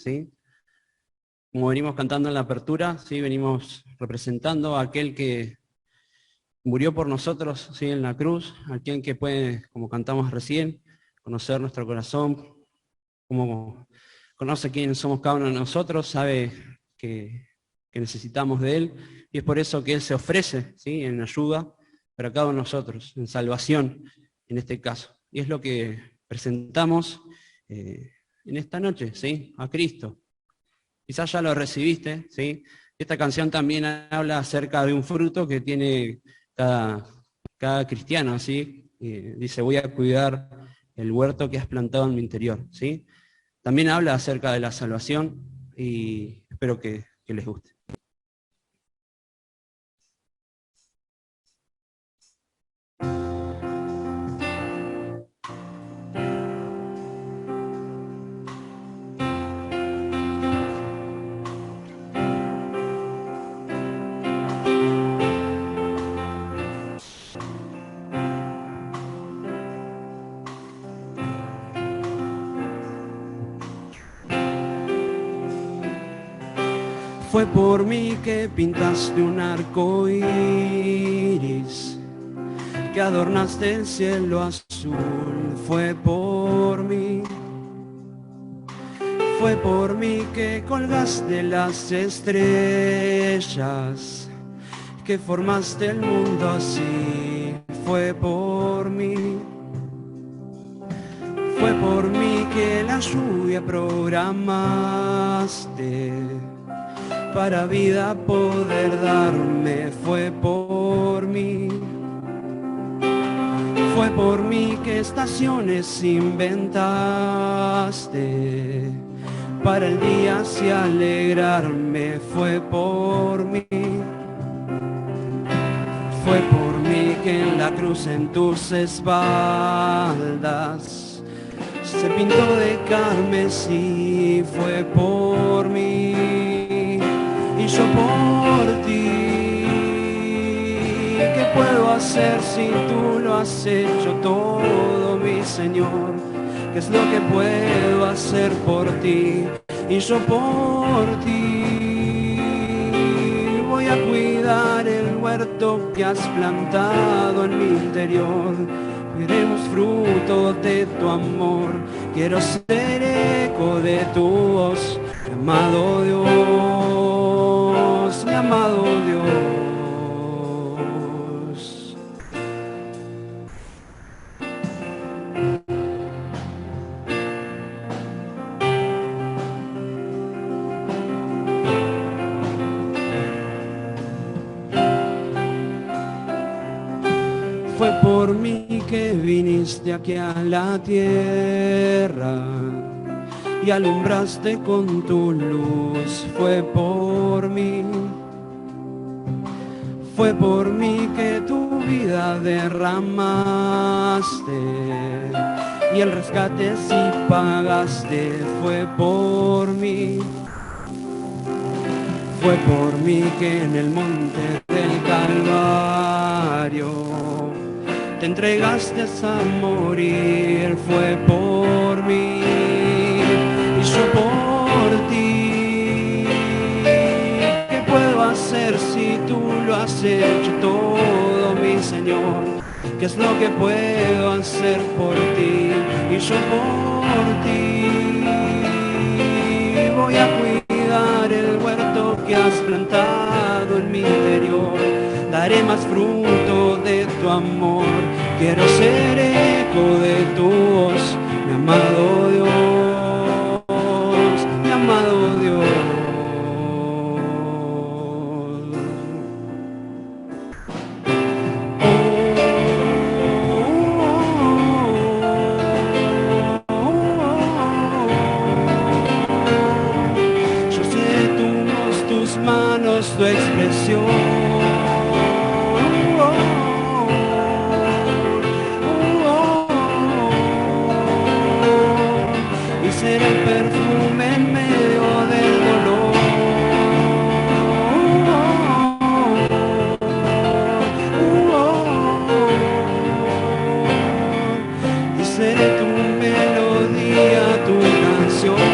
¿sí? Como venimos cantando en la apertura, ¿sí? Venimos representando a aquel que murió por nosotros, ¿sí? En la cruz, aquel que puede, como cantamos recién, conocer nuestro corazón, como conoce quién somos cada uno de nosotros, sabe que necesitamos de Él, y es por eso que Él se ofrece, ¿sí? En ayuda para cada uno de nosotros, en salvación, en este caso. Y es lo que presentamos en esta noche, ¿sí? A Cristo. Quizás ya lo recibiste, ¿sí? Esta canción también habla acerca de un fruto que tiene cada cristiano, ¿sí? Dice, voy a cuidar el huerto que has plantado en mi interior, ¿sí? También habla acerca de la salvación y espero que les guste. Fue por mí que pintaste un arco iris, que adornaste el cielo azul. Fue por mí que colgaste las estrellas, que formaste el mundo así. Fue por mí que la lluvia programaste para vida poder darme. Fue por mí que estaciones inventaste para el día así alegrarme. Fue por mí que en la cruz en tus espaldas se pintó de carmesí. Fue por mí y yo por ti. ¿Qué puedo hacer si tú lo has hecho todo, mi Señor? ¿Qué es lo que puedo hacer por ti? Y yo por ti voy a cuidar el huerto que has plantado en mi interior. Veremos fruto de tu amor. Quiero ser eco de tu voz, mi amado Dios, mi amado Dios. Fue por mí que viniste aquí a la tierra y alumbraste con tu luz. Fue por mí que tu vida derramaste y el rescate sí pagaste. Fue por mí que en el monte del Calvario te entregaste a morir. Fue por mí y yo por ti. ¿Qué puedo hacer si tú lo has hecho todo, mi Señor? ¿Qué es lo que puedo hacer por ti? Y yo por ti voy a cuidar el huerto que has plantado en mi interior. Daré más fruto de tu amor. Quiero ser eco de tu voz, mi amado Dios, mi amado Dios. Yo sé tu voz, tus manos, tu expresión. Será el perfume en medio del dolor. Y seré tu melodía, tu canción.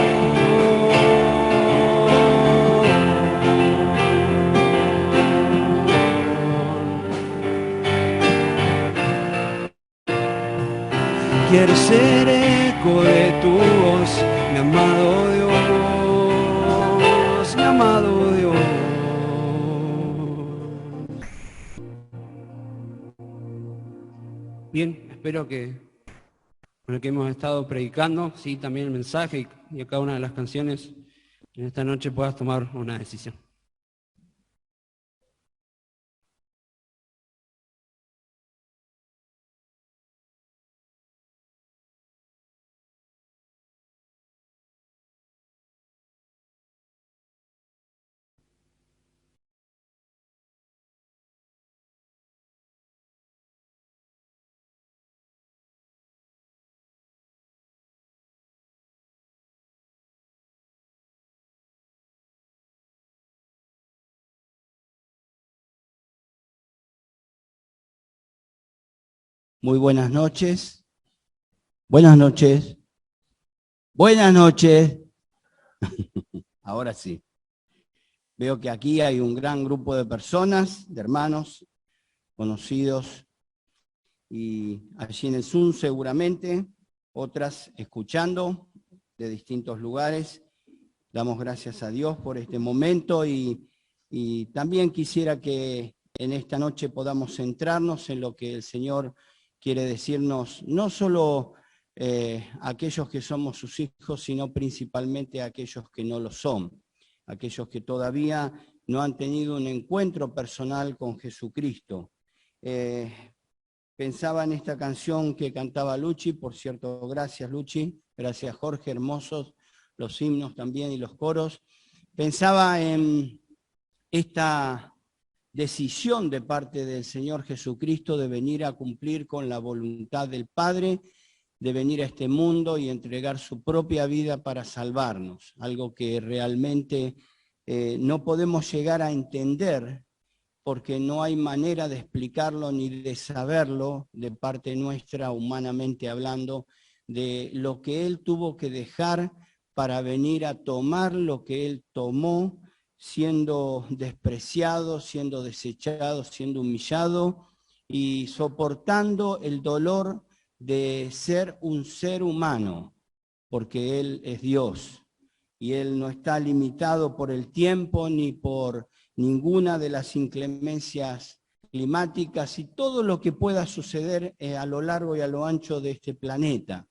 quiero ser eco de tu voz, mi amado Dios, mi amado Dios. Bien, espero que con el que hemos estado predicando, sí, también el mensaje y a cada una de las canciones, en esta noche puedas tomar una decisión. Muy buenas noches. Buenas noches. Buenas noches. Ahora sí. Veo que aquí hay un gran grupo de personas, de hermanos, conocidos, y allí en el Zoom seguramente, otras escuchando de distintos lugares. Damos gracias a Dios por este momento y también quisiera que en esta noche podamos centrarnos en lo que el Señor quiere decirnos, no solo aquellos que somos sus hijos, sino principalmente aquellos que no lo son, aquellos que todavía no han tenido un encuentro personal con Jesucristo. Pensaba en esta canción que cantaba Luchi, por cierto, gracias Luchi, gracias Jorge, hermosos los himnos también y los coros. Pensaba en esta decisión de parte del Señor Jesucristo de venir a cumplir con la voluntad del Padre, de venir a este mundo y entregar su propia vida para salvarnos, algo que realmente no podemos llegar a entender porque no hay manera de explicarlo ni de saberlo de parte nuestra, humanamente hablando, de lo que Él tuvo que dejar para venir a tomar lo que Él tomó, siendo despreciado, siendo desechado, siendo humillado y soportando el dolor de ser un ser humano, porque Él es Dios y Él no está limitado por el tiempo ni por ninguna de las inclemencias climáticas y todo lo que pueda suceder a lo largo y a lo ancho de este planeta.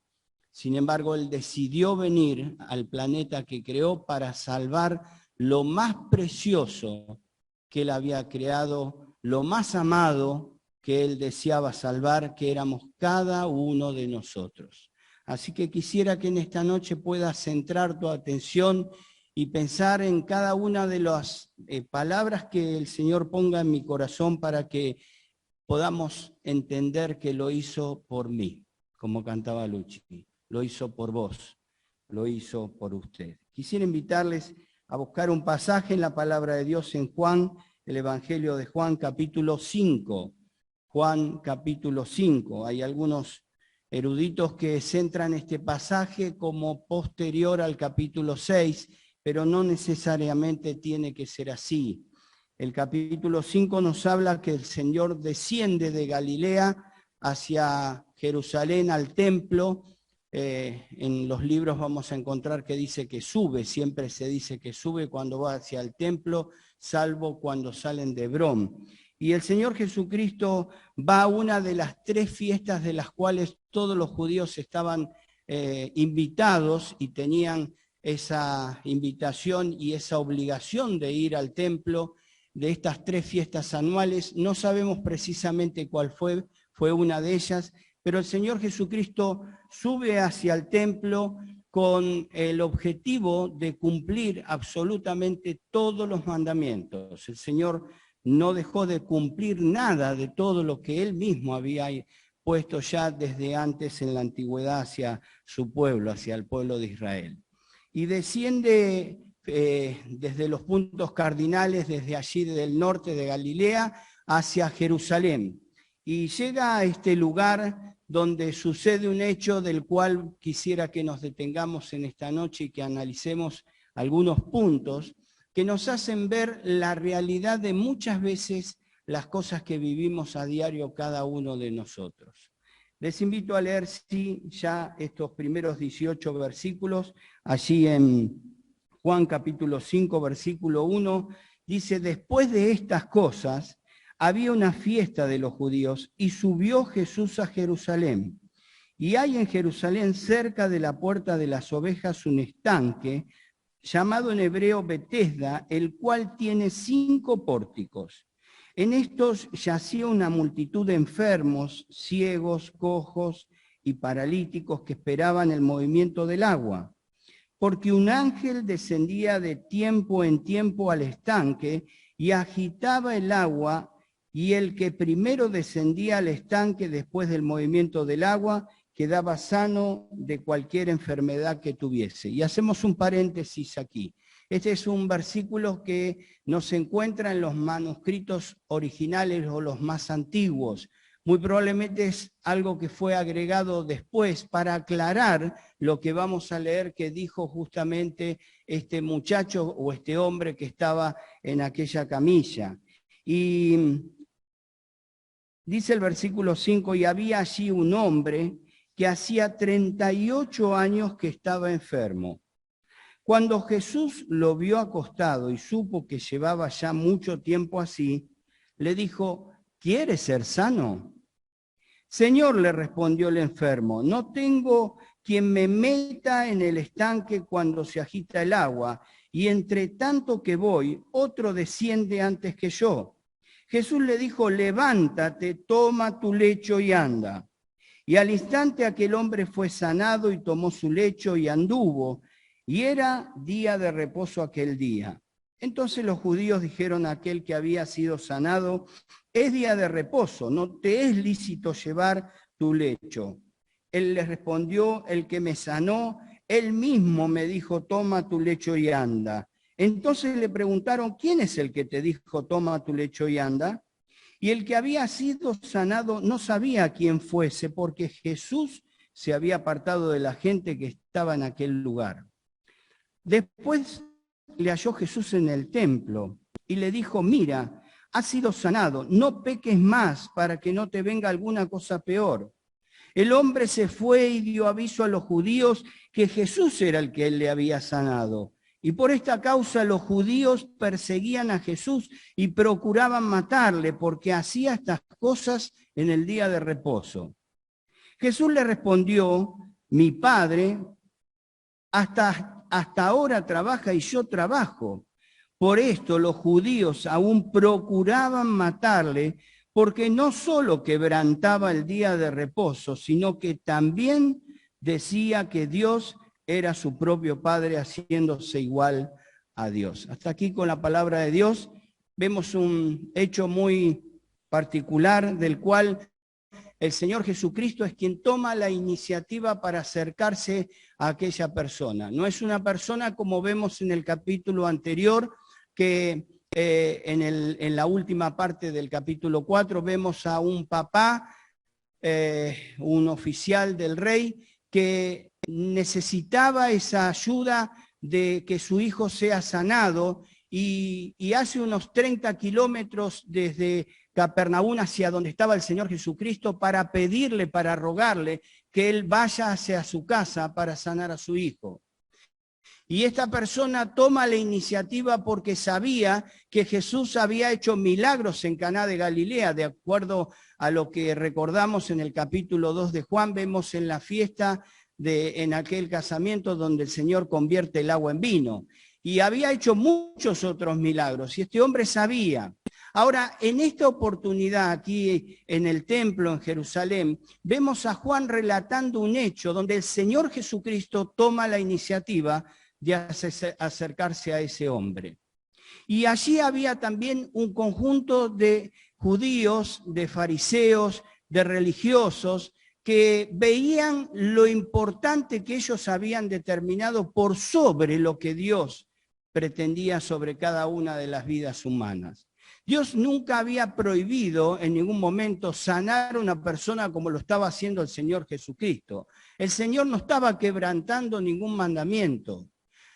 Sin embargo, Él decidió venir al planeta que creó para salvar lo más precioso que Él había creado, lo más amado que Él deseaba salvar, que éramos cada uno de nosotros. Así que quisiera que en esta noche puedas centrar tu atención y pensar en cada una de las palabras que el Señor ponga en mi corazón para que podamos entender que lo hizo por mí, como cantaba Luchi, lo hizo por vos, lo hizo por usted. Quisiera invitarles a buscar un pasaje en la palabra de Dios en Juan, el Evangelio de Juan capítulo 5. Juan capítulo 5. Hay algunos eruditos que centran este pasaje como posterior al capítulo 6, pero no necesariamente tiene que ser así. El capítulo 5 nos habla que el Señor desciende de Galilea hacia Jerusalén al templo. En los libros vamos a encontrar que dice que sube, siempre se dice que sube cuando va hacia el templo, salvo cuando salen de Hebrón. Y el Señor Jesucristo va a una de las 3 fiestas de las cuales todos los judíos estaban invitados y tenían esa invitación y esa obligación de ir al templo de estas 3 fiestas anuales. No sabemos precisamente cuál fue una de ellas, pero el Señor Jesucristo sube hacia el templo con el objetivo de cumplir absolutamente todos los mandamientos. El Señor no dejó de cumplir nada de todo lo que Él mismo había puesto ya desde antes en la antigüedad hacia su pueblo, hacia el pueblo de Israel. Y desciende desde los puntos cardinales, desde allí del norte de Galilea, hacia Jerusalén. Y llega a este lugar donde sucede un hecho del cual quisiera que nos detengamos en esta noche y que analicemos algunos puntos que nos hacen ver la realidad de muchas veces las cosas que vivimos a diario cada uno de nosotros. Les invito a leer, sí, ya estos primeros 18 versículos, allí en Juan capítulo 5, versículo 1, dice, después de estas cosas, había una fiesta de los judíos y subió Jesús a Jerusalén. Y hay en Jerusalén, cerca de la puerta de las ovejas, un estanque, llamado en hebreo Betesda, el cual tiene 5 pórticos. En estos yacía una multitud de enfermos, ciegos, cojos y paralíticos que esperaban el movimiento del agua. Porque un ángel descendía de tiempo en tiempo al estanque y agitaba el agua, y el que primero descendía al estanque después del movimiento del agua quedaba sano de cualquier enfermedad que tuviese. Y hacemos un paréntesis aquí. Este es un versículo que no se encuentra en los manuscritos originales o los más antiguos. Muy probablemente es algo que fue agregado después para aclarar lo que vamos a leer que dijo justamente este muchacho o este hombre que estaba en aquella camilla. Y dice el versículo 5, y había allí un hombre que hacía 38 años que estaba enfermo. Cuando Jesús lo vio acostado y supo que llevaba ya mucho tiempo así, le dijo, ¿quieres ser sano? Señor, le respondió el enfermo, no tengo quien me meta en el estanque cuando se agita el agua, y entre tanto que voy, otro desciende antes que yo. Jesús le dijo, levántate, toma tu lecho y anda. Y al instante aquel hombre fue sanado y tomó su lecho y anduvo, y era día de reposo aquel día. Entonces los judíos dijeron a aquel que había sido sanado, es día de reposo, no te es lícito llevar tu lecho. Él les respondió, el que me sanó, él mismo me dijo, toma tu lecho y anda. Entonces le preguntaron, ¿quién es el que te dijo, toma tu lecho y anda? Y el que había sido sanado no sabía quién fuese, porque Jesús se había apartado de la gente que estaba en aquel lugar. Después le halló Jesús en el templo y le dijo, mira, has sido sanado, no peques más para que no te venga alguna cosa peor. El hombre se fue y dio aviso a los judíos que Jesús era el que él le había sanado. Y por esta causa los judíos perseguían a Jesús y procuraban matarle porque hacía estas cosas en el día de reposo. Jesús le respondió, mi Padre hasta ahora trabaja y yo trabajo. Por esto los judíos aún procuraban matarle porque no solo quebrantaba el día de reposo, sino que también decía que Dios era su propio Padre haciéndose igual a Dios. Hasta aquí con la palabra de Dios vemos un hecho muy particular del cual el Señor Jesucristo es quien toma la iniciativa para acercarse a aquella persona. No es una persona como vemos en el capítulo anterior, que en la última parte del capítulo 4 vemos a un papá, un oficial del rey, que necesitaba esa ayuda de que su hijo sea sanado y hace unos 30 kilómetros desde Capernaum hacia donde estaba el Señor Jesucristo para pedirle, para rogarle que él vaya hacia su casa para sanar a su hijo. Y esta persona toma la iniciativa porque sabía que Jesús había hecho milagros en Caná de Galilea, de acuerdo a lo que recordamos en el capítulo 2 de Juan, vemos en la fiesta en aquel casamiento donde el Señor convierte el agua en vino. Y había hecho muchos otros milagros, y este hombre sabía. Ahora, en esta oportunidad aquí en el templo en Jerusalén, vemos a Juan relatando un hecho donde el Señor Jesucristo toma la iniciativa de acercarse a ese hombre. Y allí había también un conjunto de judíos, de fariseos, de religiosos, que veían lo importante que ellos habían determinado por sobre lo que Dios pretendía sobre cada una de las vidas humanas. Dios nunca había prohibido en ningún momento sanar a una persona como lo estaba haciendo el Señor Jesucristo. El Señor no estaba quebrantando ningún mandamiento.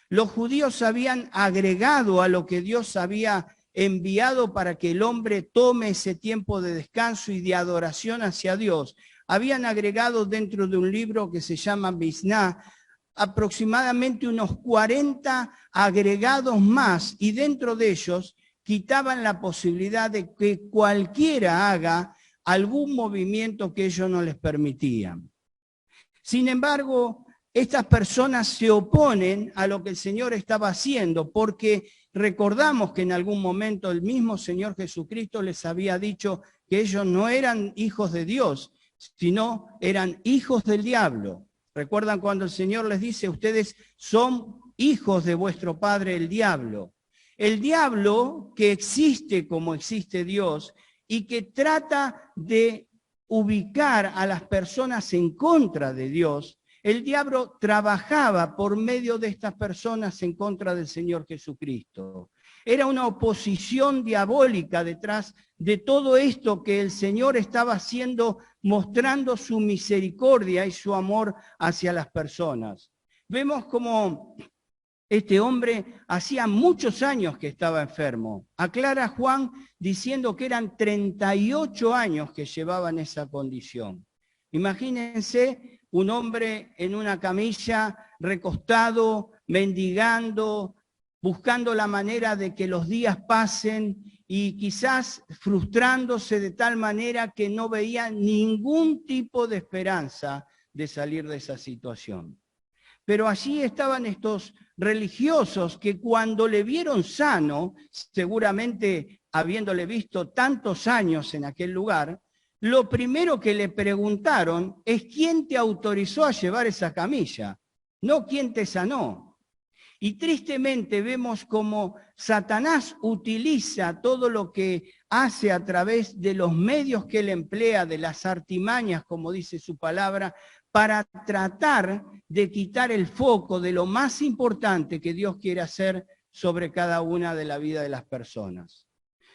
Los judíos habían agregado a lo que Dios había enviado para que el hombre tome ese tiempo de descanso y de adoración hacia Dios. habían agregado dentro de un libro que se llama Misná aproximadamente unos 40 agregados más, y dentro de ellos quitaban la posibilidad de que cualquiera haga algún movimiento que ellos no les permitían. Sin embargo, estas personas se oponen a lo que el Señor estaba haciendo, porque recordamos que en algún momento el mismo Señor Jesucristo les había dicho que ellos no eran hijos de Dios, sino eran hijos del diablo. ¿Recuerdan cuando el Señor les dice, ustedes son hijos de vuestro padre el diablo? El diablo que existe como existe Dios y que trata de ubicar a las personas en contra de Dios, el diablo trabajaba por medio de estas personas en contra del Señor Jesucristo. Era una oposición diabólica detrás de todo esto que el Señor estaba haciendo, mostrando su misericordia y su amor hacia las personas. Vemos como este hombre hacía muchos años que estaba enfermo. Aclara Juan diciendo que eran 38 años que llevaba en esa condición. Imagínense un hombre en una camilla, recostado, mendigando, buscando la manera de que los días pasen y quizás frustrándose de tal manera que no veía ningún tipo de esperanza de salir de esa situación. Pero allí estaban estos religiosos que cuando le vieron sano, seguramente habiéndole visto tantos años en aquel lugar, lo primero que le preguntaron es ¿quién te autorizó a llevar esa camilla? No quién te sanó. Y tristemente vemos como Satanás utiliza todo lo que hace a través de los medios que él emplea, de las artimañas, como dice su palabra, para tratar de quitar el foco de lo más importante que Dios quiere hacer sobre cada una de la vida de las personas.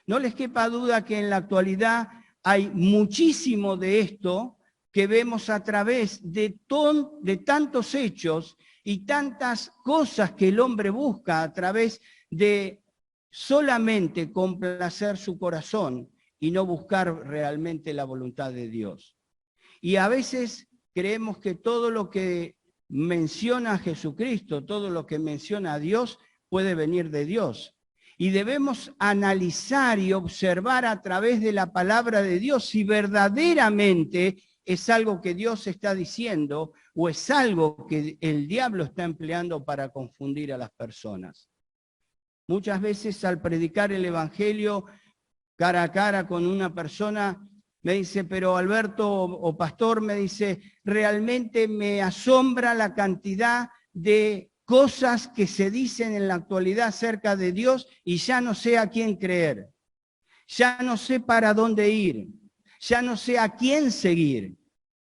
No les quepa duda que en la actualidad hay muchísimo de esto que vemos a través de tantos hechos y tantas cosas que el hombre busca a través de solamente complacer su corazón y no buscar realmente la voluntad de Dios. Y a veces creemos que todo lo que menciona a Jesucristo, todo lo que menciona a Dios, puede venir de Dios. Y debemos analizar y observar a través de la palabra de Dios si verdaderamente es algo que Dios está diciendo o es algo que el diablo está empleando para confundir a las personas. Muchas veces al predicar el evangelio cara a cara con una persona, me dice, pero Alberto o pastor, me dice, realmente me asombra la cantidad de cosas que se dicen en la actualidad acerca de Dios y ya no sé a quién creer, ya no sé para dónde ir, ya no sé a quién seguir.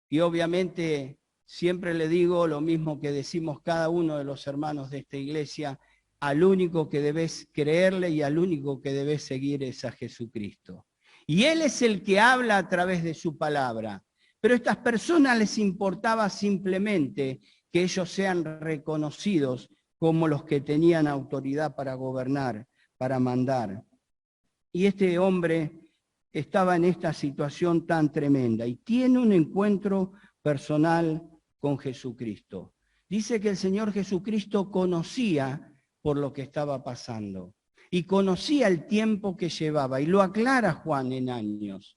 Y obviamente siempre le digo lo mismo que decimos cada uno de los hermanos de esta iglesia, al único que debes creerle y al único que debes seguir es a Jesucristo. Y Él es el que habla a través de su palabra. Pero a estas personas les importaba simplemente que ellos sean reconocidos como los que tenían autoridad para gobernar, para mandar. Y este hombre estaba en esta situación tan tremenda y tiene un encuentro personal con Jesucristo. Dice que el Señor Jesucristo conocía por lo que estaba pasando y conocía el tiempo que llevaba, y lo aclara Juan en años.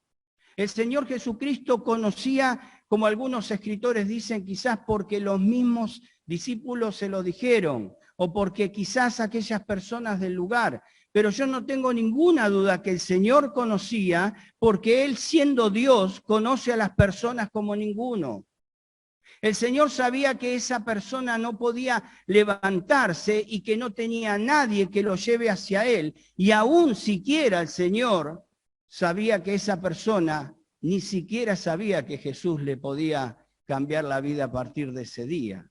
El Señor Jesucristo conocía, como algunos escritores dicen, quizás porque los mismos discípulos se lo dijeron, o porque quizás aquellas personas del lugar, pero yo no tengo ninguna duda que el Señor conocía, porque Él, siendo Dios, conoce a las personas como ninguno. El Señor sabía que esa persona no podía levantarse y que no tenía nadie que lo lleve hacia Él. Y aún siquiera el Señor sabía que esa persona ni siquiera sabía que Jesús le podía cambiar la vida a partir de ese día.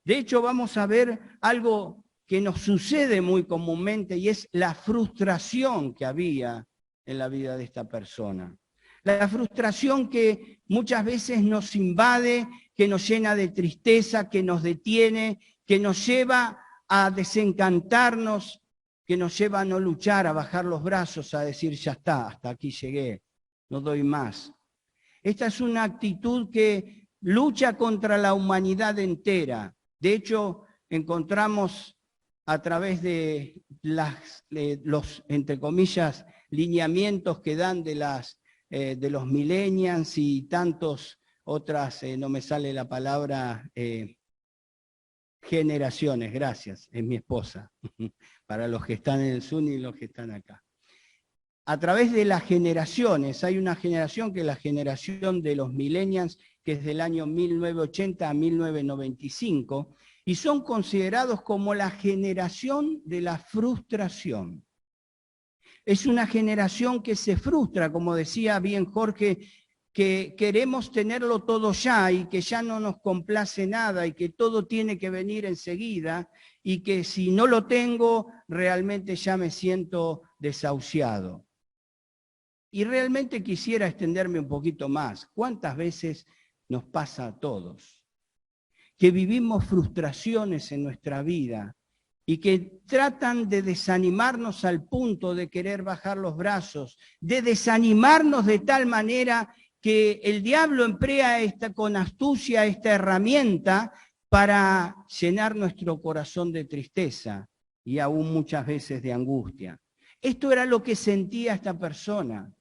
De hecho, vamos a ver algo que nos sucede muy comúnmente y es la frustración que había en la vida de esta persona. La frustración que muchas veces nos invade, que nos llena de tristeza, que nos detiene, que nos lleva a desencantarnos, que nos lleva a no luchar, a bajar los brazos, a decir, ya está, hasta aquí llegué, no doy más. Esta es una actitud que lucha contra la humanidad entera. De hecho, encontramos a través de los, entre comillas, lineamientos que dan de los millennials y tantos otras, no me sale la palabra, generaciones, gracias, es mi esposa, para los que están en el Zoom y los que están acá. A través de las generaciones, hay una generación que es la generación de los millennials, que es del año 1980 a 1995, y son considerados como la generación de la frustración. Es una generación que se frustra, como decía bien Jorge, que queremos tenerlo todo ya y que ya no nos complace nada y que todo tiene que venir enseguida y que si no lo tengo, realmente ya me siento desahuciado. Y realmente quisiera extenderme un poquito más. ¿Cuántas veces nos pasa a todos? Que vivimos frustraciones en nuestra vida y que tratan de desanimarnos al punto de querer bajar los brazos, de desanimarnos de tal manera que el diablo emplea con astucia esta herramienta para llenar nuestro corazón de tristeza y aún muchas veces de angustia. Esto era lo que sentía esta persona.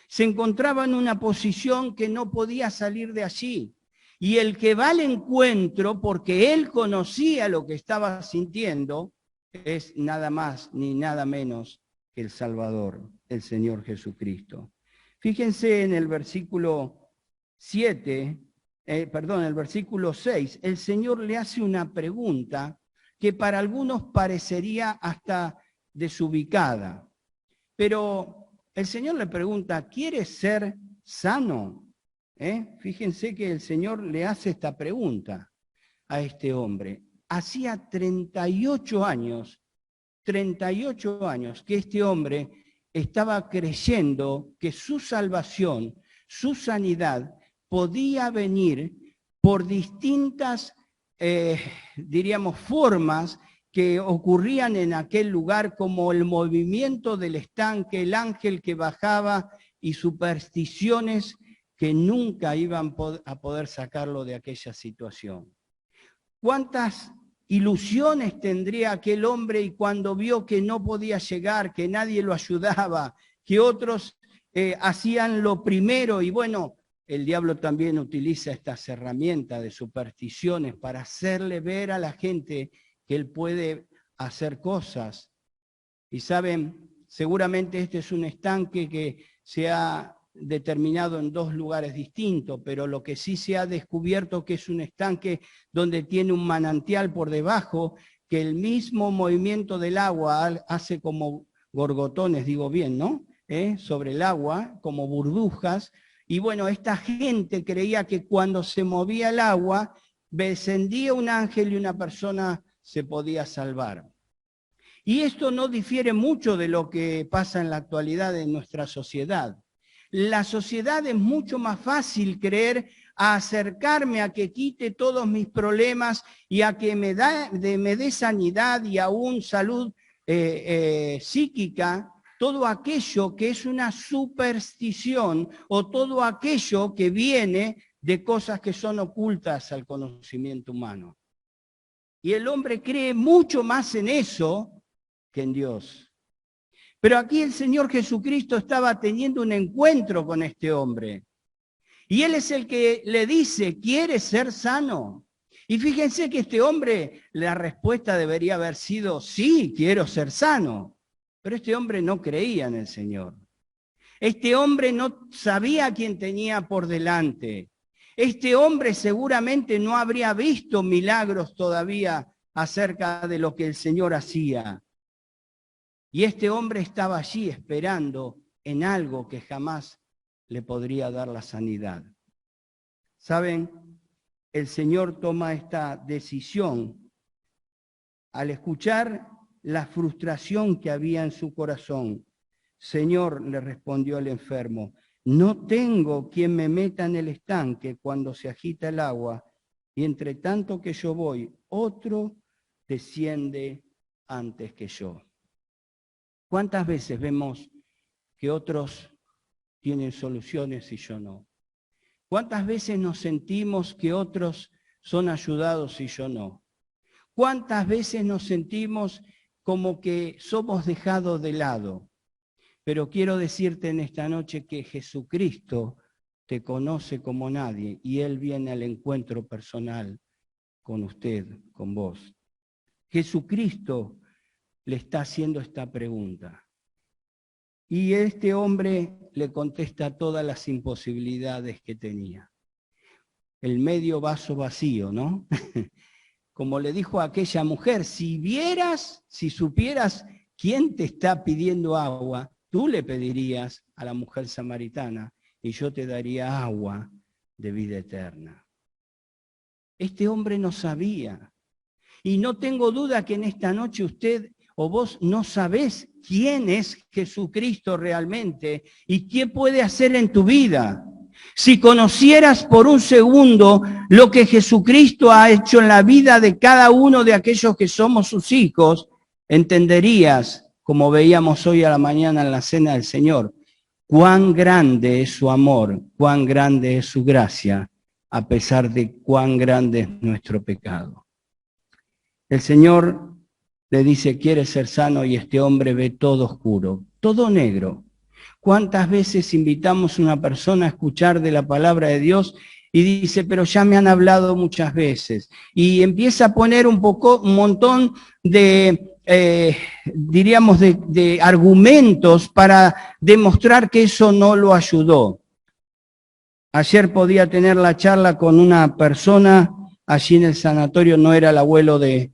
Se encontraba en una posición que no podía salir de allí. Y el que va al encuentro, porque él conocía lo que estaba sintiendo, es nada más ni nada menos que el Salvador, el Señor Jesucristo. Fíjense en el versículo 6, el Señor le hace una pregunta que para algunos parecería hasta desubicada. Pero el Señor le pregunta, ¿quieres ser sano? Fíjense que el Señor le hace esta pregunta a este hombre. Hacía 38 años que este hombre estaba creyendo que su salvación, su sanidad, podía venir por distintas, diríamos, formas que ocurrían en aquel lugar, como el movimiento del estanque, el ángel que bajaba y supersticiones que nunca iban a poder sacarlo de aquella situación. ¿Cuántas ilusiones tendría aquel hombre y cuando vio que no podía llegar, que nadie lo ayudaba, que otros hacían lo primero? Y bueno, el diablo también utiliza estas herramientas de supersticiones para hacerle ver a la gente que él puede hacer cosas. Y saben, seguramente este es un estanque que se ha determinado en 2 lugares distintos, pero lo que sí se ha descubierto que es un estanque donde tiene un manantial por debajo, que el mismo movimiento del agua hace como gorgotones, digo bien, ¿no? Sobre el agua, como burbujas. Y bueno, esta gente creía que cuando se movía el agua, descendía un ángel y una persona se podía salvar. Y esto no difiere mucho de lo que pasa en la actualidad en nuestra sociedad. La sociedad es mucho más fácil creer a acercarme a que quite todos mis problemas y a que me dé sanidad y aún salud psíquica, todo aquello que es una superstición o todo aquello que viene de cosas que son ocultas al conocimiento humano. Y el hombre cree mucho más en eso que en Dios. Pero aquí el Señor Jesucristo estaba teniendo un encuentro con este hombre. Y Él es el que le dice, ¿quieres ser sano? Y fíjense que este hombre, la respuesta debería haber sido, sí, quiero ser sano. Pero este hombre no creía en el Señor. Este hombre no sabía a quién tenía por delante. Este hombre seguramente no habría visto milagros todavía acerca de lo que el Señor hacía. Y este hombre estaba allí esperando en algo que jamás le podría dar la sanidad. ¿Saben? El Señor toma esta decisión al escuchar la frustración que había en su corazón. Señor, le respondió el enfermo, no tengo quien me meta en el estanque cuando se agita el agua, y entre tanto que yo voy, otro desciende antes que yo. ¿Cuántas veces vemos que otros tienen soluciones y yo no? ¿Cuántas veces nos sentimos que otros son ayudados y yo no? ¿Cuántas veces nos sentimos como que somos dejados de lado? Pero quiero decirte en esta noche que Jesucristo te conoce como nadie y Él viene al encuentro personal con usted, con vos. Jesucristo le está haciendo esta pregunta. Y este hombre le contesta todas las imposibilidades que tenía. El medio vaso vacío, ¿no? Como le dijo a aquella mujer, si vieras, si supieras quién te está pidiendo agua, tú le pedirías a la mujer samaritana y yo te daría agua de vida eterna. Este hombre no sabía. Y no tengo duda que en esta noche usted o vos no sabés quién es Jesucristo realmente y qué puede hacer en tu vida. Si conocieras por un segundo lo que Jesucristo ha hecho en la vida de cada uno de aquellos que somos sus hijos, entenderías, como veíamos hoy a la mañana en la cena del Señor, cuán grande es su amor, cuán grande es su gracia, a pesar de cuán grande es nuestro pecado. El Señor le dice, quiere ser sano, y este hombre ve todo oscuro, todo negro. ¿Cuántas veces invitamos a una persona a escuchar de la palabra de Dios y dice, pero ya me han hablado muchas veces? Y empieza a poner un montón de, diríamos, de argumentos para demostrar que eso no lo ayudó. Ayer podía tener la charla con una persona allí en el sanatorio, no era el abuelo de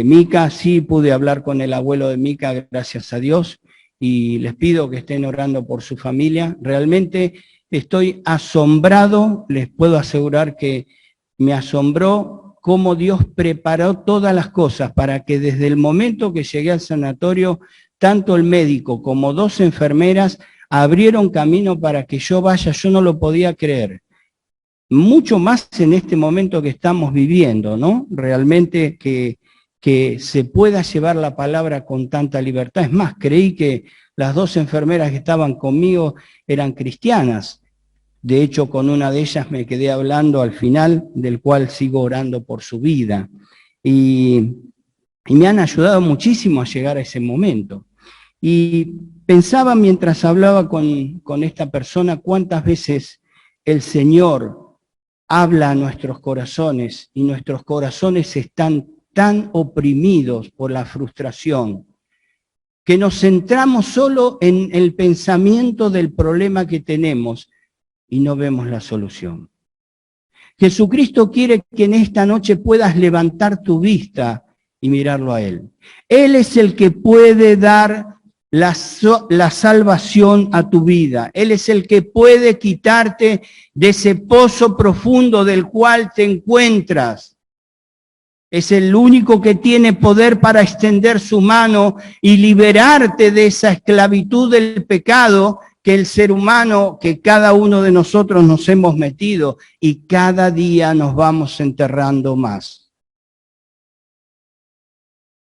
Mica, sí pude hablar con el abuelo de Mica, gracias a Dios, y les pido que estén orando por su familia. Realmente estoy asombrado, les puedo asegurar que me asombró cómo Dios preparó todas las cosas para que desde el momento que llegué al sanatorio, tanto el médico como 2 enfermeras abrieron camino para que yo vaya. Yo no lo podía creer. Mucho más en este momento que estamos viviendo, ¿no? Realmente que se pueda llevar la palabra con tanta libertad. Es más, creí que las 2 enfermeras que estaban conmigo eran cristianas. De hecho, con una de ellas me quedé hablando al final, del cual sigo orando por su vida. Y me han ayudado muchísimo a llegar a ese momento. Y pensaba mientras hablaba con esta persona cuántas veces el Señor habla a nuestros corazones y nuestros corazones están tan oprimidos por la frustración que nos centramos solo en el pensamiento del problema que tenemos y no vemos la solución. Jesucristo quiere que en esta noche puedas levantar tu vista y mirarlo a Él. Él es el que puede dar la salvación a tu vida. Él es el que puede quitarte de ese pozo profundo del cual te encuentras. Es el único que tiene poder para extender su mano y liberarte de esa esclavitud del pecado que el ser humano, que cada uno de nosotros nos hemos metido y cada día nos vamos enterrando más.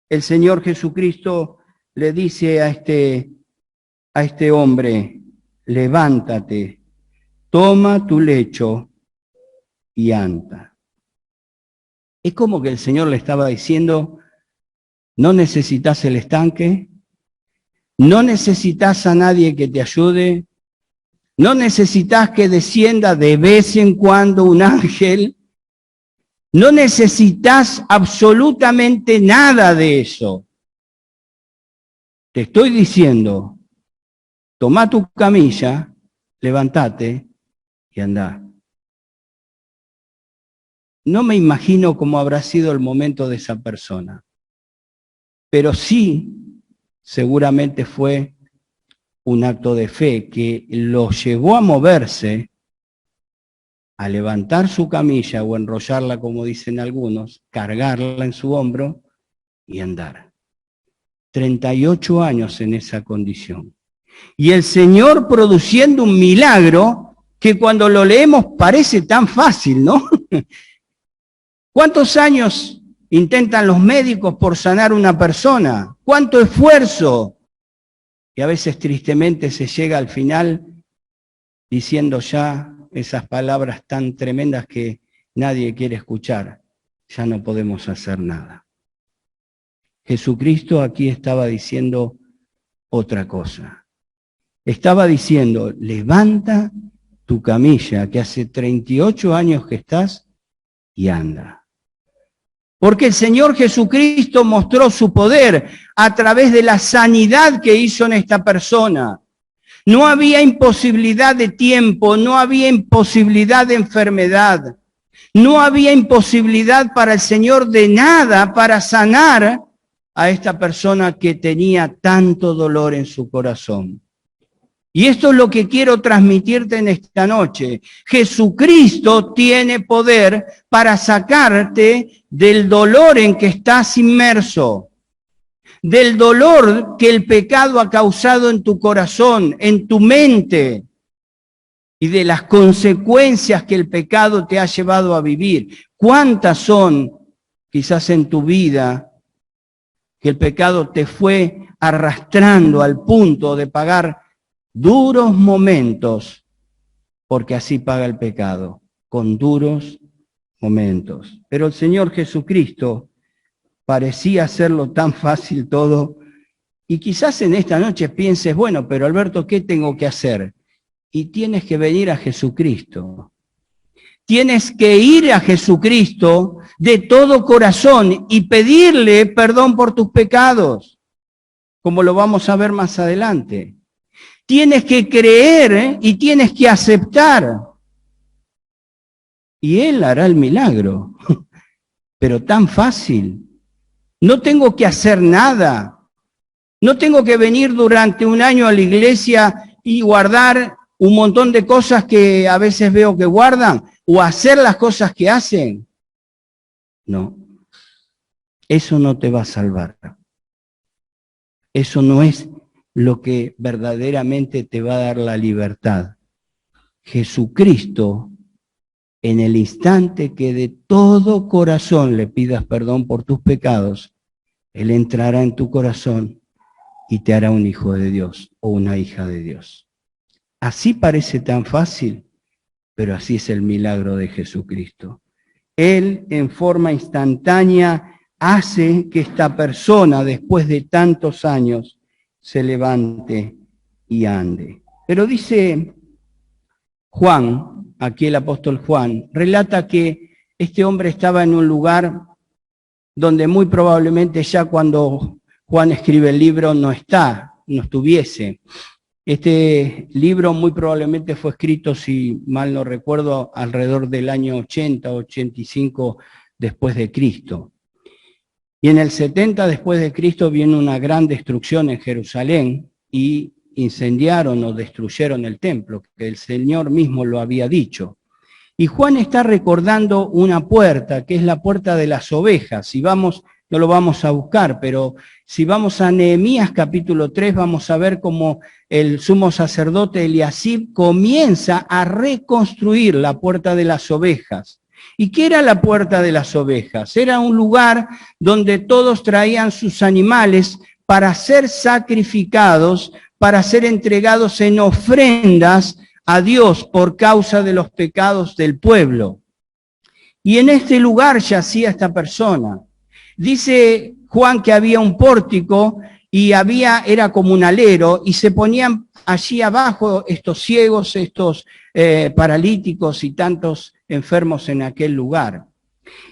El Señor Jesucristo le dice a este hombre, levántate, toma tu lecho y anda. Es como que el Señor le estaba diciendo, no necesitas el estanque, no necesitas a nadie que te ayude, no necesitas que descienda de vez en cuando un ángel, no necesitas absolutamente nada de eso. Te estoy diciendo, toma tu camilla, levántate y andá. No me imagino cómo habrá sido el momento de esa persona, pero sí, seguramente fue un acto de fe que lo llevó a moverse, a levantar su camilla o enrollarla, como dicen algunos, cargarla en su hombro y andar. 38 años en esa condición. Y el Señor produciendo un milagro que cuando lo leemos parece tan fácil, ¿no? ¿Cuántos años intentan los médicos por sanar a una persona? ¿Cuánto esfuerzo? Y a veces tristemente se llega al final diciendo ya esas palabras tan tremendas que nadie quiere escuchar, ya no podemos hacer nada. Jesucristo aquí estaba diciendo otra cosa. Estaba diciendo, levanta tu camilla, que hace 38 años que estás, y anda. Porque el Señor Jesucristo mostró su poder a través de la sanidad que hizo en esta persona. No había imposibilidad de tiempo, no había imposibilidad de enfermedad, no había imposibilidad para el Señor de nada para sanar a esta persona que tenía tanto dolor en su corazón. Y esto es lo que quiero transmitirte en esta noche. Jesucristo tiene poder para sacarte del dolor en que estás inmerso, del dolor que el pecado ha causado en tu corazón, en tu mente, y de las consecuencias que el pecado te ha llevado a vivir. ¿Cuántas son, quizás en tu vida, que el pecado te fue arrastrando al punto de pagar duros momentos, porque así paga el pecado, con duros momentos? Pero el Señor Jesucristo parecía hacerlo tan fácil todo, y quizás en esta noche pienses, bueno, pero Alberto, ¿qué tengo que hacer? Y tienes que venir a Jesucristo. Tienes que ir a Jesucristo de todo corazón y pedirle perdón por tus pecados, como lo vamos a ver más adelante. Tienes que creer y tienes que aceptar. Y Él hará el milagro. Pero tan fácil. No tengo que hacer nada. No tengo que venir durante un año a la iglesia y guardar un montón de cosas que a veces veo que guardan, o hacer las cosas que hacen. No. Eso no te va a salvar. Eso no es lo que verdaderamente te va a dar la libertad. Jesucristo, en el instante que de todo corazón le pidas perdón por tus pecados, Él entrará en tu corazón y te hará un hijo de Dios o una hija de Dios. Así parece tan fácil, pero así es el milagro de Jesucristo. Él, en forma instantánea, hace que esta persona, después de tantos años, se levante y ande. Pero dice Juan, aquí el apóstol Juan, relata que este hombre estaba en un lugar donde muy probablemente ya cuando Juan escribe el libro no estuviese. Este libro muy probablemente fue escrito, si mal no recuerdo, alrededor del año 80, 85 después de Cristo. Y en el 70 después de Cristo viene una gran destrucción en Jerusalén y incendiaron o destruyeron el templo, que el Señor mismo lo había dicho. Y Juan está recordando una puerta, que es la puerta de las ovejas. Si vamos, no lo vamos a buscar, pero si vamos a Nehemías capítulo 3, vamos a ver cómo el sumo sacerdote Eliasib comienza a reconstruir la puerta de las ovejas. ¿Y qué era la puerta de las ovejas? Era un lugar donde todos traían sus animales para ser sacrificados, para ser entregados en ofrendas a Dios por causa de los pecados del pueblo. Y en este lugar yacía esta persona. Dice Juan que había un pórtico y era como un alero, y se ponían allí abajo estos ciegos, estos paralíticos y tantos enfermos en aquel lugar.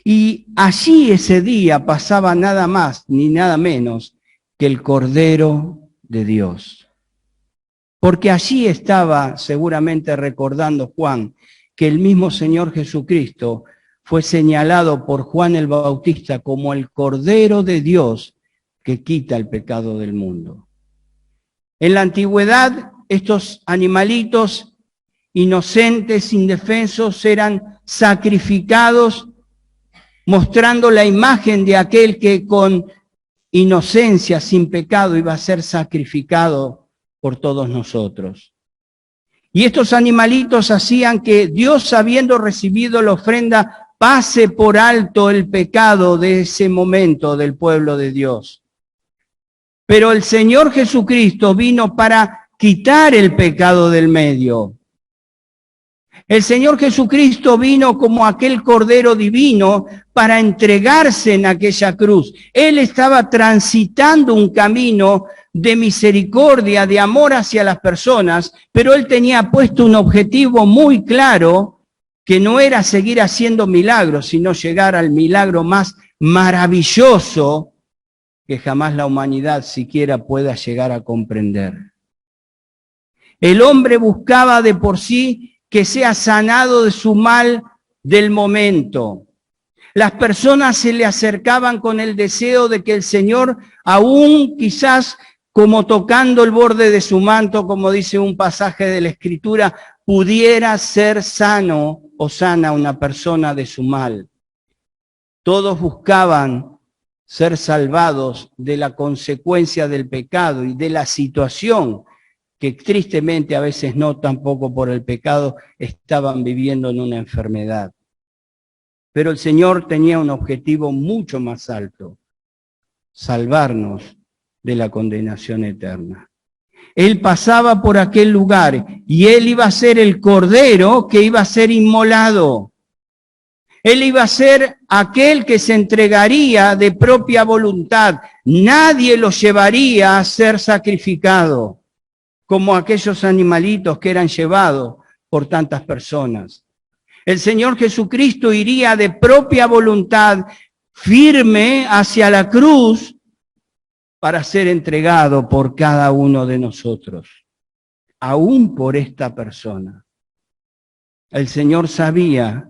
Y allí ese día pasaba nada más ni nada menos que el Cordero de Dios. Porque allí estaba seguramente recordando Juan que el mismo Señor Jesucristo fue señalado por Juan el Bautista como el Cordero de Dios que quita el pecado del mundo. En la antigüedad, estos animalitos inocentes, indefensos, eran sacrificados mostrando la imagen de aquel que con inocencia, sin pecado, iba a ser sacrificado por todos nosotros. Y estos animalitos hacían que Dios, habiendo recibido la ofrenda, pase por alto el pecado de ese momento del pueblo de Dios. Pero el Señor Jesucristo vino para quitar el pecado del medio. El Señor Jesucristo vino como aquel Cordero Divino para entregarse en aquella cruz. Él estaba transitando un camino de misericordia, de amor hacia las personas, pero Él tenía puesto un objetivo muy claro, que no era seguir haciendo milagros, sino llegar al milagro más maravilloso que jamás la humanidad siquiera pueda llegar a comprender. El hombre buscaba de por sí que sea sanado de su mal del momento. Las personas se le acercaban con el deseo de que el Señor, aún quizás como tocando el borde de su manto, como dice un pasaje de la Escritura, pudiera ser sano o sana una persona de su mal. Todos buscaban ser salvados de la consecuencia del pecado y de la situación que tristemente a veces no tampoco por el pecado estaban viviendo en una enfermedad. Pero el Señor tenía un objetivo mucho más alto: salvarnos de la condenación eterna. Él pasaba por aquel lugar y Él iba a ser el Cordero que iba a ser inmolado. Él iba a ser aquel que se entregaría de propia voluntad. Nadie lo llevaría a ser sacrificado, como aquellos animalitos que eran llevados por tantas personas. El Señor Jesucristo iría de propia voluntad, firme hacia la cruz, para ser entregado por cada uno de nosotros, aún por esta persona. El Señor sabía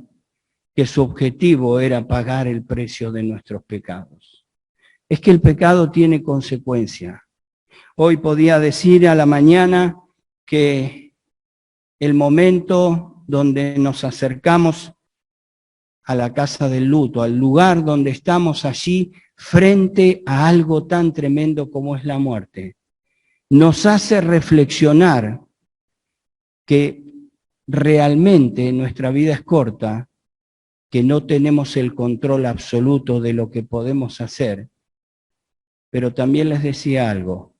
que su objetivo era pagar el precio de nuestros pecados. Es que el pecado tiene consecuencia. Hoy podía decir a la mañana que el momento donde nos acercamos a la casa del luto, al lugar donde estamos allí frente a algo tan tremendo como es la muerte, nos hace reflexionar que realmente nuestra vida es corta, que no tenemos el control absoluto de lo que podemos hacer. Pero también les decía algo: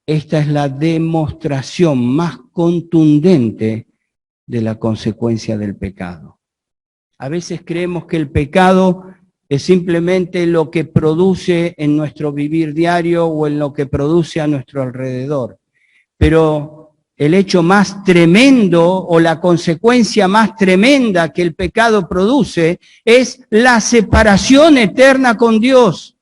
esta es la demostración más contundente de la consecuencia del pecado. A veces creemos que el pecado es simplemente lo que produce en nuestro vivir diario o en lo que produce a nuestro alrededor. Pero el hecho más tremendo o la consecuencia más tremenda que el pecado produce es la separación eterna con Dios.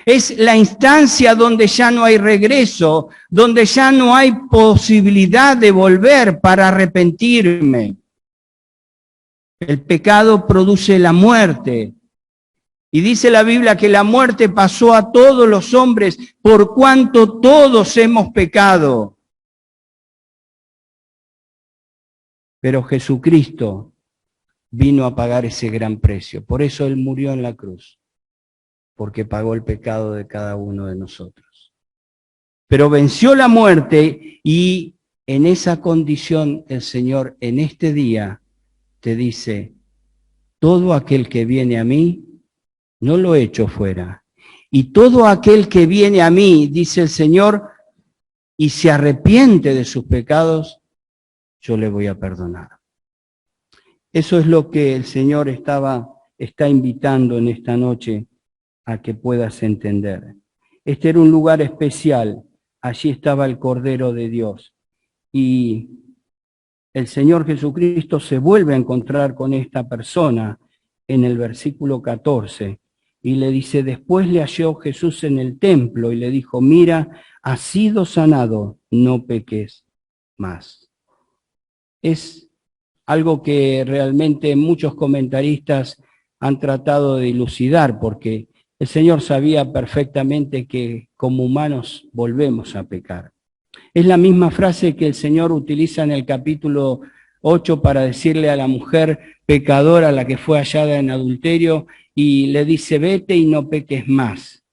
Es la instancia donde ya no hay regreso, donde ya no hay posibilidad de volver para arrepentirme. El pecado produce la muerte. Y dice la Biblia que la muerte pasó a todos los hombres por cuanto todos hemos pecado. Pero Jesucristo vino a pagar ese gran precio. Por eso Él murió en la cruz, porque pagó el pecado de cada uno de nosotros. Pero venció la muerte y en esa condición el Señor en este día te dice: todo aquel que viene a mí, no lo echo fuera. Y todo aquel que viene a mí, dice el Señor, y se arrepiente de sus pecados, yo le voy a perdonar. Eso es lo que el Señor está invitando en esta noche a que puedas entender. Este era un lugar especial. Allí estaba el Cordero de Dios. Y el Señor Jesucristo se vuelve a encontrar con esta persona en el versículo 14 y le dice: después le halló Jesús en el templo y le dijo: mira, has sido sanado, no peques más. Es algo que realmente muchos comentaristas han tratado de dilucidar, porque el Señor sabía perfectamente que como humanos volvemos a pecar. Es la misma frase que el Señor utiliza en el capítulo 8 para decirle a la mujer pecadora, la que fue hallada en adulterio, y le dice: vete y no peques más.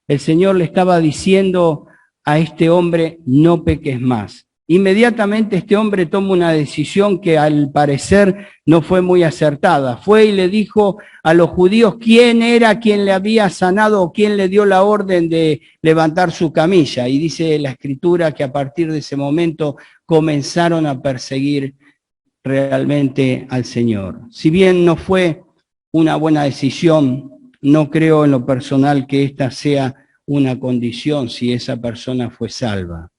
El Señor le estaba diciendo a este hombre: no peques más. inmediatamente este hombre toma una decisión que al parecer no fue muy acertada. Fue y le dijo a los judíos quién era quien le había sanado o quién le dio la orden de levantar su camilla. Y dice la Escritura que a partir de ese momento comenzaron a perseguir realmente al Señor. Si bien no fue una buena decisión, no creo en lo personal que esta sea una condición si esa persona fue salva.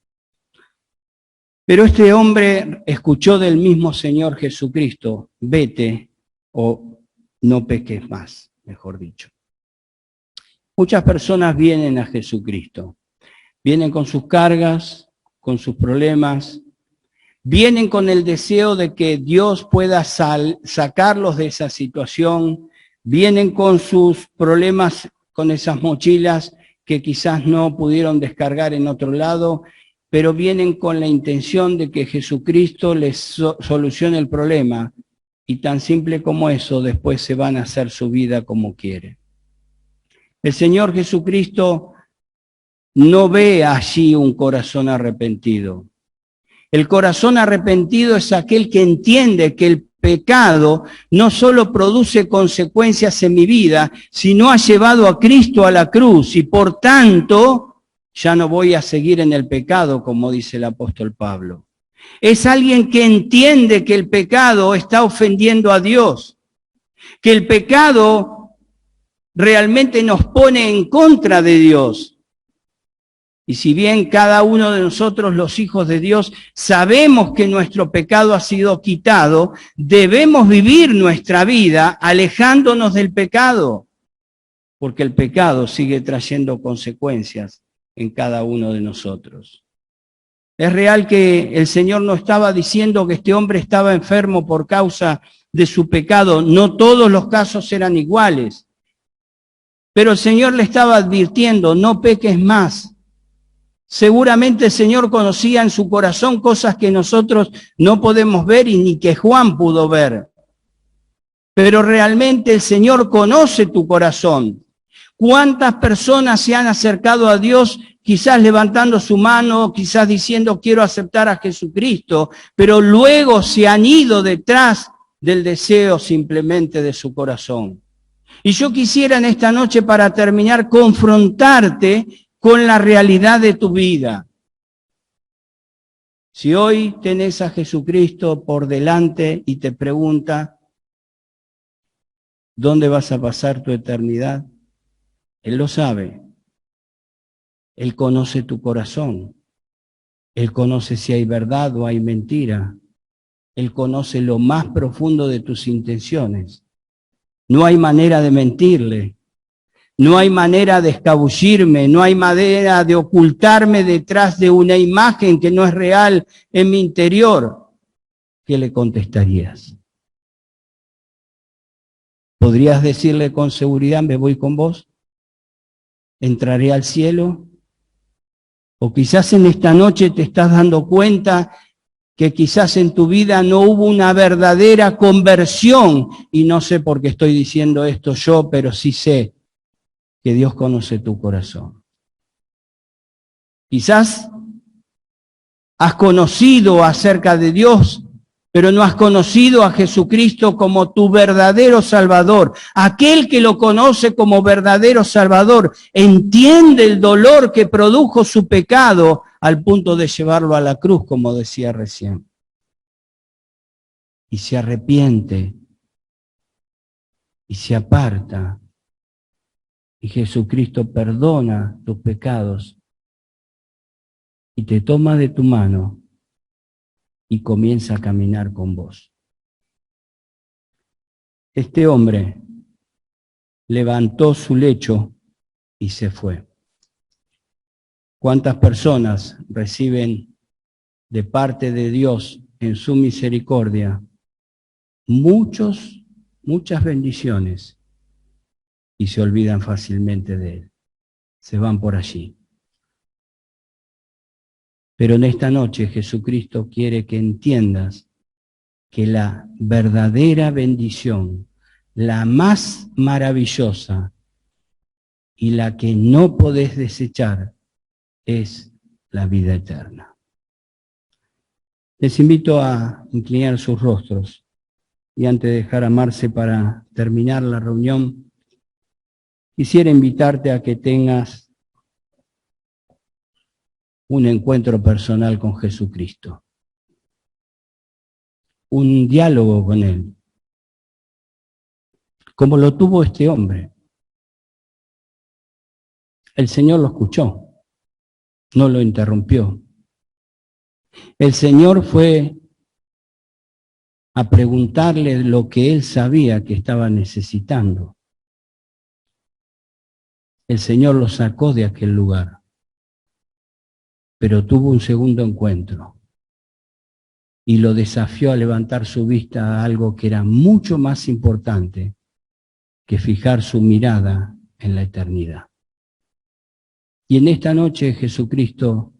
Pero este hombre escuchó del mismo Señor Jesucristo, vete o no peques más, mejor dicho. Muchas personas vienen a Jesucristo, vienen con sus cargas, con sus problemas, vienen con el deseo de que Dios pueda sacarlos de esa situación, vienen con sus problemas, con esas mochilas que quizás no pudieron descargar en otro lado, pero vienen con la intención de que Jesucristo les solucione el problema, y tan simple como eso, después se van a hacer su vida como quiere. El Señor Jesucristo no ve allí un corazón arrepentido. El corazón arrepentido es aquel que entiende que el pecado no solo produce consecuencias en mi vida, sino ha llevado a Cristo a la cruz, y por tanto ya no voy a seguir en el pecado, como dice el apóstol Pablo. Es alguien que entiende que el pecado está ofendiendo a Dios, que el pecado realmente nos pone en contra de Dios. Y si bien cada uno de nosotros, los hijos de Dios, sabemos que nuestro pecado ha sido quitado, debemos vivir nuestra vida alejándonos del pecado, porque el pecado sigue trayendo consecuencias en cada uno de nosotros. Es real que el Señor no estaba diciendo que este hombre estaba enfermo por causa de su pecado. No todos los casos eran iguales. Pero el Señor le estaba advirtiendo, no peques más. Seguramente el Señor conocía en su corazón cosas que nosotros no podemos ver y ni que Juan pudo ver. Pero realmente el Señor conoce tu corazón. ¿Cuántas personas se han acercado a Dios, quizás levantando su mano, quizás diciendo quiero aceptar a Jesucristo, pero luego se han ido detrás del deseo simplemente de su corazón? Y yo quisiera en esta noche, para terminar, confrontarte con la realidad de tu vida. Si hoy tenés a Jesucristo por delante y te pregunta, ¿dónde vas a pasar tu eternidad? Él lo sabe. Él conoce tu corazón. Él conoce si hay verdad o hay mentira. Él conoce lo más profundo de tus intenciones. No hay manera de mentirle. No hay manera de escabullirme. No hay manera de ocultarme detrás de una imagen que no es real en mi interior. ¿Qué le contestarías? ¿Podrías decirle con seguridad, me voy con vos? ¿Entraré al cielo? O quizás en esta noche te estás dando cuenta que quizás en tu vida no hubo una verdadera conversión, y no sé por qué estoy diciendo esto yo, pero sí sé que Dios conoce tu corazón. Quizás has conocido acerca de Dios, pero no has conocido a Jesucristo como tu verdadero Salvador. Aquel que lo conoce como verdadero Salvador entiende el dolor que produjo su pecado al punto de llevarlo a la cruz, como decía recién. Y se arrepiente y se aparta. Y Jesucristo perdona tus pecados y te toma de tu mano y comienza a caminar con vos. Este hombre levantó su lecho y se fue. ¿Cuántas personas reciben de parte de Dios en su misericordia muchas bendiciones y se olvidan fácilmente de Él? Se van por allí. Pero en esta noche Jesucristo quiere que entiendas que la verdadera bendición, la más maravillosa y la que no podés desechar, es la vida eterna. Les invito a inclinar sus rostros y antes de dejar a Marce para terminar la reunión, quisiera invitarte a que tengas un encuentro personal con Jesucristo, un diálogo con Él, como lo tuvo este hombre. El Señor lo escuchó, no lo interrumpió. El Señor fue a preguntarle lo que él sabía que estaba necesitando. El Señor lo sacó de aquel lugar, pero tuvo un segundo encuentro y lo desafió a levantar su vista a algo que era mucho más importante que fijar su mirada en la eternidad. Y en esta noche Jesucristo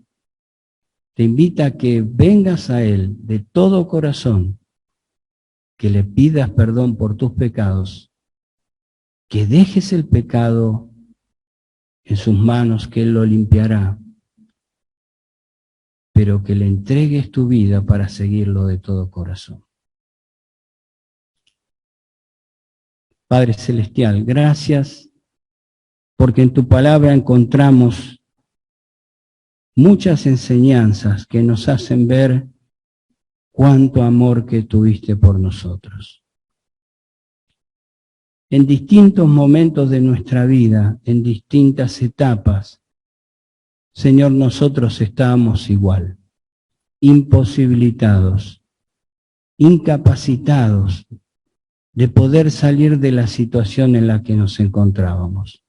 te invita a que vengas a Él de todo corazón, que le pidas perdón por tus pecados, que dejes el pecado en sus manos, que Él lo limpiará, pero que le entregues tu vida para seguirlo de todo corazón. Padre Celestial, gracias porque en tu palabra encontramos muchas enseñanzas que nos hacen ver cuánto amor que tuviste por nosotros. En distintos momentos de nuestra vida, en distintas etapas, Señor, nosotros estábamos igual, imposibilitados, incapacitados de poder salir de la situación en la que nos encontrábamos.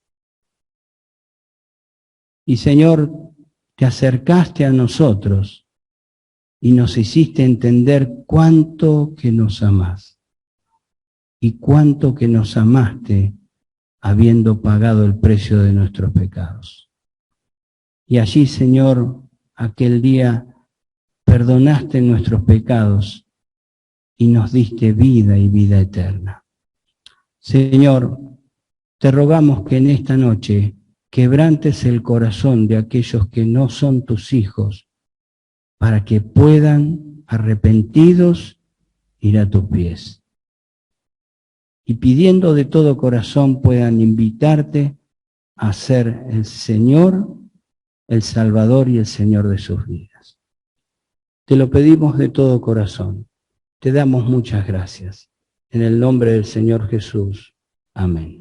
Y Señor, te acercaste a nosotros y nos hiciste entender cuánto que nos amás y cuánto que nos amaste habiendo pagado el precio de nuestros pecados. Y allí, Señor, aquel día perdonaste nuestros pecados y nos diste vida y vida eterna. Señor, te rogamos que en esta noche quebrantes el corazón de aquellos que no son tus hijos, para que puedan, arrepentidos, ir a tus pies. Y pidiendo de todo corazón puedan invitarte a ser el Señor, el Salvador y el Señor de sus vidas. Te lo pedimos de todo corazón. Te damos muchas gracias. En el nombre del Señor Jesús. Amén.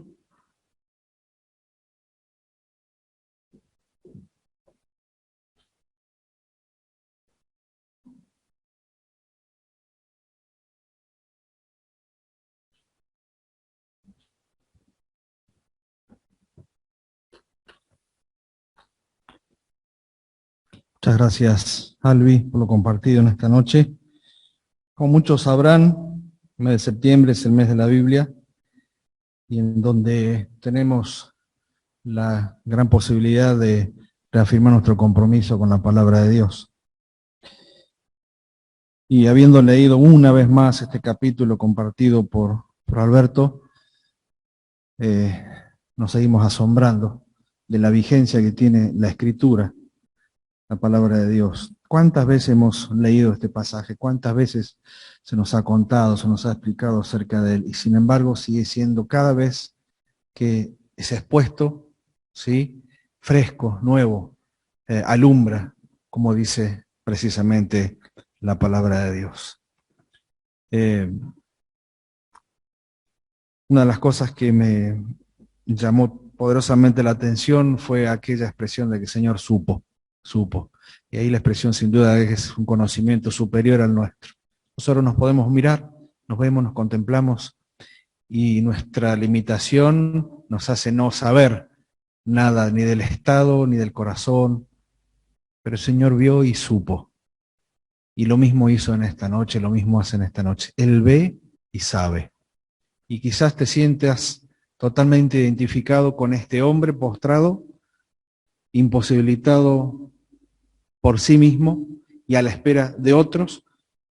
Muchas gracias, Albi, por lo compartido en esta noche. Como muchos sabrán, el mes de septiembre es el mes de la Biblia, y en donde tenemos la gran posibilidad de reafirmar nuestro compromiso con la palabra de Dios. Y habiendo leído una vez más este capítulo compartido por Alberto, nos seguimos asombrando de la vigencia que tiene la Escritura, la palabra de Dios. ¿Cuántas veces hemos leído este pasaje? ¿Cuántas veces se nos ha contado, se nos ha explicado acerca de él? Y sin embargo sigue siendo cada vez que es expuesto, ¿sí?, fresco, nuevo, alumbra, como dice precisamente la palabra de Dios. Una de las cosas que me llamó poderosamente la atención fue aquella expresión de que el Señor supo. Y ahí la expresión sin duda es un conocimiento superior al nuestro. Nosotros nos podemos mirar, nos vemos, nos contemplamos, y nuestra limitación nos hace no saber nada ni del estado ni del corazón, pero el Señor vio y supo. Y lo mismo hizo en esta noche, lo mismo hace en esta noche. Él ve y sabe. Y quizás te sientas totalmente identificado con este hombre postrado, imposibilitado por sí mismo y a la espera de otros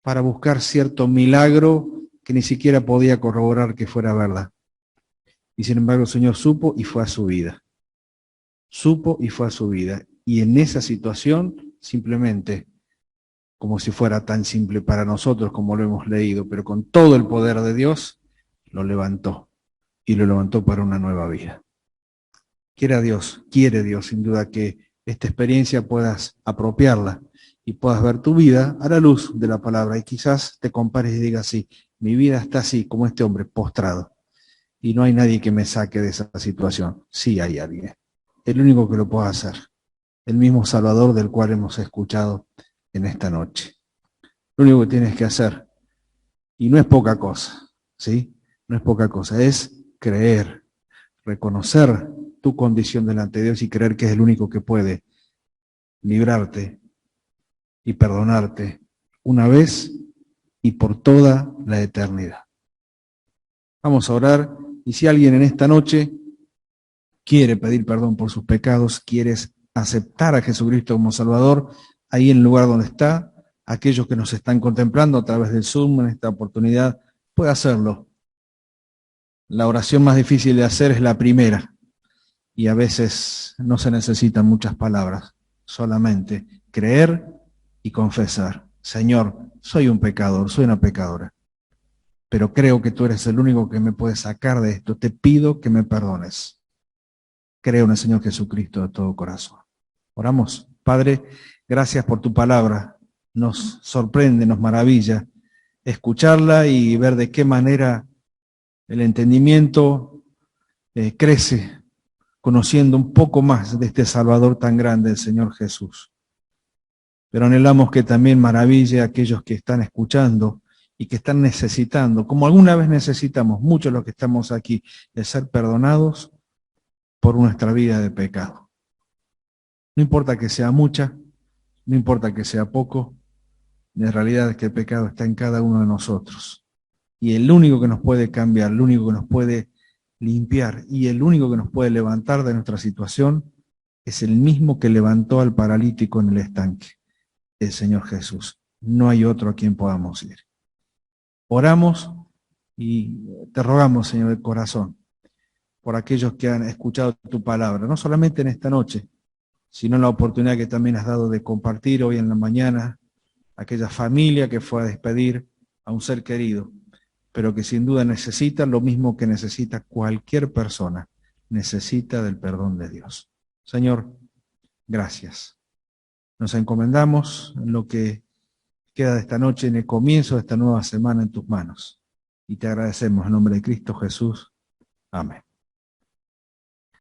para buscar cierto milagro que ni siquiera podía corroborar que fuera verdad. Y sin embargo el Señor supo y fue a su vida. Supo y fue a su vida. Y en esa situación simplemente como si fuera tan simple para nosotros como lo hemos leído, pero con todo el poder de Dios lo levantó y lo levantó para una nueva vida. Quiere Dios sin duda que esta experiencia puedas apropiarla y puedas ver tu vida a la luz de la palabra y quizás te compares y digas, sí, mi vida está así como este hombre postrado y no hay nadie que me saque de esa situación. Sí hay alguien, el único que lo puede hacer, el mismo Salvador del cual hemos escuchado en esta noche. Lo único que tienes que hacer, y no es poca cosa, ¿sí? No es poca cosa, es creer, reconocer tu condición delante de Dios y creer que es el único que puede librarte y perdonarte una vez y por toda la eternidad. Vamos a orar, y si alguien en esta noche quiere pedir perdón por sus pecados, quieres aceptar a Jesucristo como Salvador, ahí en el lugar donde está, aquellos que nos están contemplando a través del Zoom en esta oportunidad, puede hacerlo. La oración más difícil de hacer es la primera, y a veces no se necesitan muchas palabras, solamente creer y confesar. Señor, soy un pecador, soy una pecadora, pero creo que tú eres el único que me puede sacar de esto. Te pido que me perdones. Creo en el Señor Jesucristo de todo corazón. Oramos. Padre, gracias por tu palabra. Nos sorprende, nos maravilla escucharla y ver de qué manera el entendimiento crece, conociendo un poco más de este Salvador tan grande, el Señor Jesús. Pero anhelamos que también maraville a aquellos que están escuchando y que están necesitando, como alguna vez necesitamos, muchos de los que estamos aquí, de ser perdonados por nuestra vida de pecado. No importa que sea mucha, no importa que sea poco, la realidad es que el pecado está en cada uno de nosotros. Y el único que nos puede cambiar, el único que nos puede limpiar y el único que nos puede levantar de nuestra situación es el mismo que levantó al paralítico en el estanque, el Señor Jesús. No hay otro a quien podamos ir. Oramos y te rogamos, Señor, de corazón, por aquellos que han escuchado tu palabra, no solamente en esta noche, sino en la oportunidad que también has dado de compartir hoy en la mañana, aquella familia que fue a despedir a un ser querido, pero que sin duda necesita lo mismo que necesita cualquier persona, necesita del perdón de Dios. Señor, gracias. Nos encomendamos en lo que queda de esta noche, en el comienzo de esta nueva semana en tus manos. Y te agradecemos en nombre de Cristo Jesús. Amén.